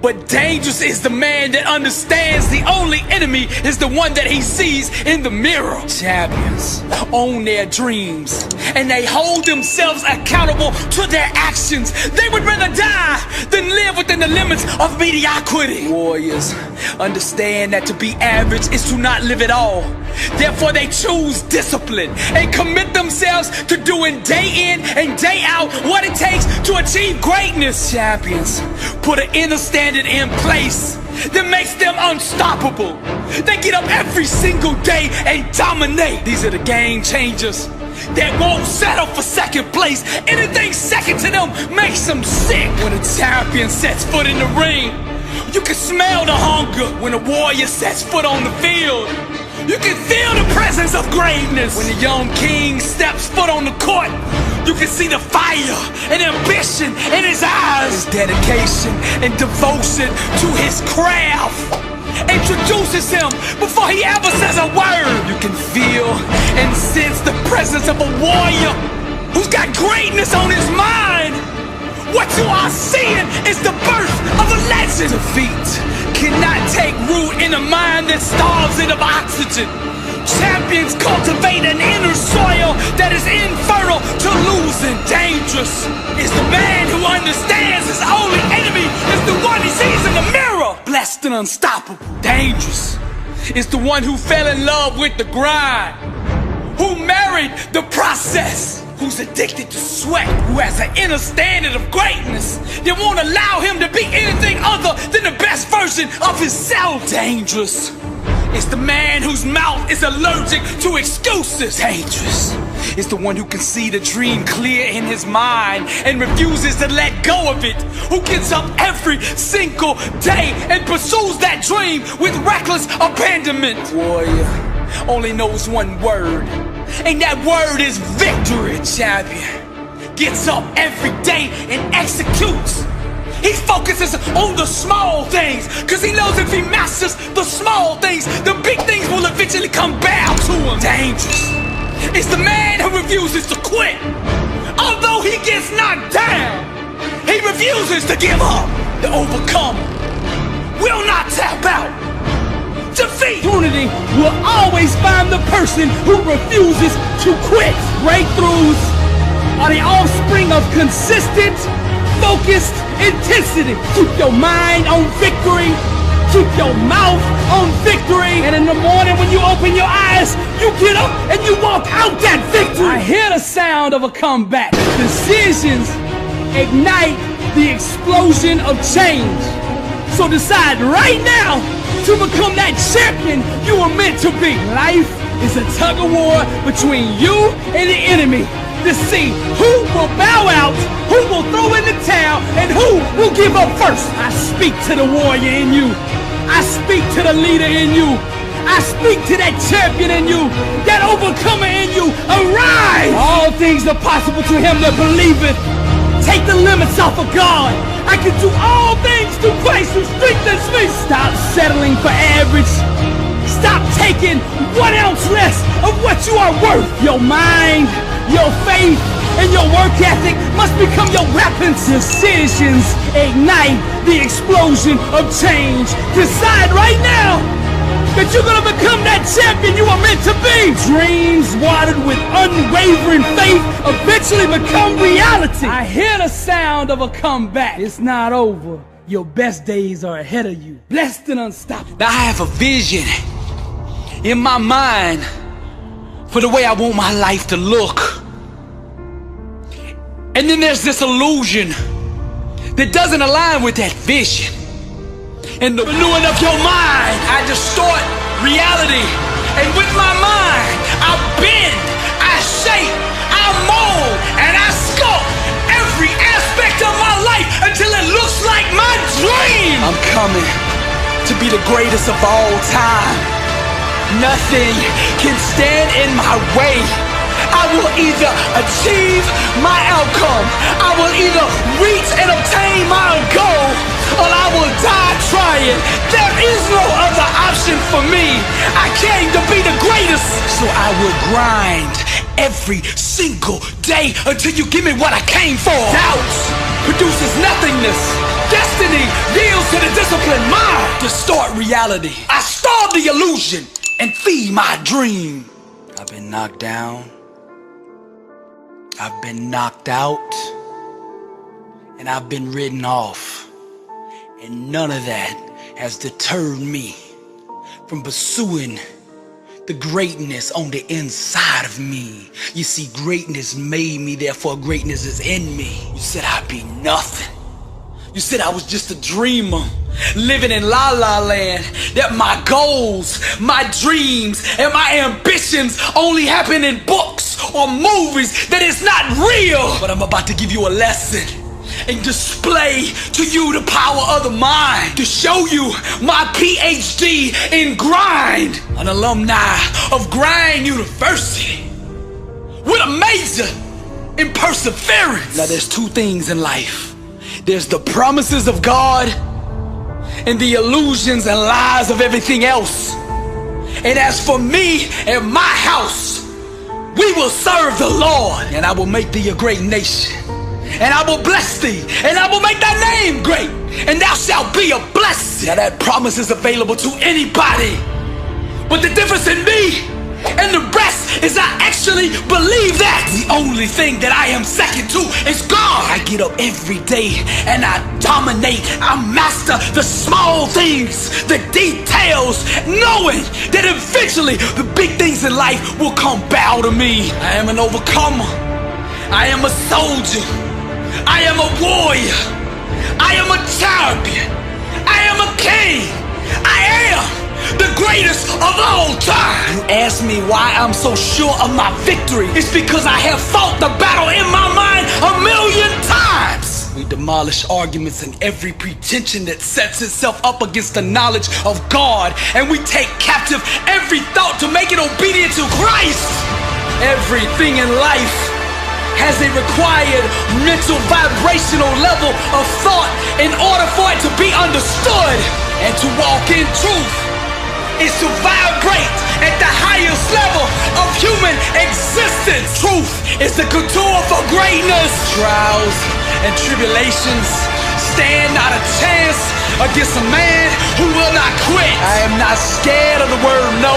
But dangerous is the man that understands the only enemy is the one that he sees in the mirror. Champions own their dreams and they hold themselves accountable to their actions. They would rather die than live within the limits of mediocrity. Warriors understand that to be average is to not live at all. Therefore they choose discipline and commit themselves to doing day in and day out what it takes to achieve greatness. Champions put an inner standard in place that makes them unstoppable. They get up every single day and dominate. These are the game changers that won't settle for second place. Anything second to them makes them sick. When a champion sets foot in the ring, you can smell the hunger. When a warrior sets foot on the field, you can feel the presence of greatness. When the young king steps foot on the court, you can see the fire and ambition in his eyes. His dedication and devotion to his craft introduces him before he ever says a word. You can feel and sense the presence of a warrior who's got greatness on his mind. What you are seeing is the birth of a legend. Defeat cannot take root in a mind that starves it of oxygen. Champions cultivate an inner soil that is infertile to losing. Dangerous is the man who understands his only enemy is the one he sees in the mirror. Blessed and unstoppable. Dangerous is the one who fell in love with the grind, who married the process, who's addicted to sweat, who has an inner standard of greatness that won't allow him to be anything other than the best version of himself. Dangerous is the man whose mouth is allergic to excuses. Dangerous is the one who can see the dream clear in his mind and refuses to let go of it, who gets up every single day and pursues that dream with reckless abandonment. Warrior only knows one word, and that word is victory. Champion gets up every day and executes. He focuses on the small things, cause he knows if he masters the small things, the big things will eventually come bow to him. Dangerous is the man who refuses to quit. Although he gets knocked down, he refuses to give up. The overcomer will not tap out. Defeat unity will always find the person who refuses to quit. Breakthroughs are the offspring of consistent, focused intensity. Keep your mind on victory. Keep your mouth on victory. And in the morning when you open your eyes, you get up and you walk out that victory. I hear the sound of a comeback. Decisions ignite the explosion of change. So decide right now to become that champion you were meant to be. Life is a tug of war between you and the enemy to see who will bow out, who will throw in the towel, and who will give up first. I speak to the warrior in you. I speak to the leader in you. I speak to that champion in you, that overcomer in you. Arise! All things are possible to him that believeth. Take the limits off of God. I can do all things through Christ who strengthens me. Stop settling for average. Stop taking 1 ounce less of what you are worth. Your mind, your faith, and your work ethic must become your weapons. Decisions ignite the explosion of change. Decide right now that you're gonna become that champion you are meant to be. Dreams watered with unwavering faith eventually become reality. I hear the sound of a comeback. It's not over. Your best days are ahead of you. Blessed and unstoppable. Now I have a vision in my mind for the way I want my life to look. And then there's this illusion that doesn't align with that vision. In the renewing of your mind, I distort reality. And with my mind, I bend, I shape, I mold, and I sculpt every aspect of my life until it looks like my dream. I'm coming to be the greatest of all time. Nothing can stand in my way. I will either achieve my outcome, I will either reach and obtain my goal, or I will die trying. There is no other option for me. I came to be the greatest, so I will grind every single day until you give me what I came for. Doubt produces nothingness. Destiny yields to the distort reality. I starve the illusion and feed my dream. I've been knocked down. I've been knocked out. And I've been written off. And none of that has deterred me from pursuing the greatness on the inside of me. You see, greatness made me, therefore greatness is in me. You said I'd be nothing. You said I was just a dreamer, living in la la land, that my goals, my dreams, and my ambitions only happen in books or movies, that it's not real. But I'm about to give you a lesson and display to you the power of the mind, to show you my PhD in grind, an alumni of Grind University with a major in perseverance. Now there's two things in life. There's the promises of God and the illusions and lies of everything else. And as for me and my house, we will serve the Lord, and I will make thee a great nation. And I will bless thee, and I will make thy name great, and thou shalt be a blessing. Now that promise is available to anybody. But the difference in me and the rest is I actually believe that. The only thing that I am second to is God. I get up every day and I dominate. I master the small things, the details, knowing that eventually the big things in life will come bow to me. I am an overcomer. I am a soldier. I am a warrior. I am a champion. I am a king. I am the greatest of all time. You ask me why I'm so sure of my victory. It's because I have fought the battle in my mind 1,000,000 times. We demolish arguments and every pretension that sets itself up against the knowledge of God, and we take captive every thought to make it obedient to Christ. Everything in life has a required mental vibrational level of thought in order for it to be understood. And to walk in truth is to vibrate at the highest level of human existence. Truth is the couture for greatness. Trials and tribulations stand not a chance against a man who will not quit. I am not scared of the word no.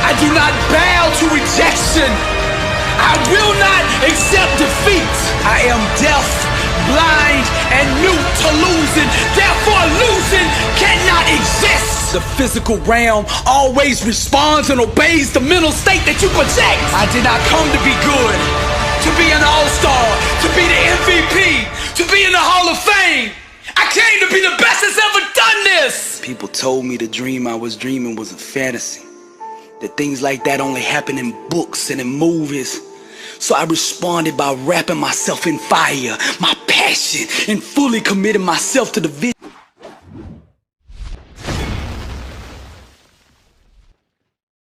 I do not bow to rejection. I will not accept defeat. I am deaf, blind, and mute to losing. Therefore, losing cannot exist. The physical realm always responds and obeys the mental state that you project. I did not come to be good, to be an all-star, to be the MVP, to be in the Hall of Fame. I came to be the best that's ever done this. People told me the dream I was dreaming was a fantasy, that things like that only happen in books and in movies. So I responded by wrapping myself in fire, my passion, and fully committing myself to the vision.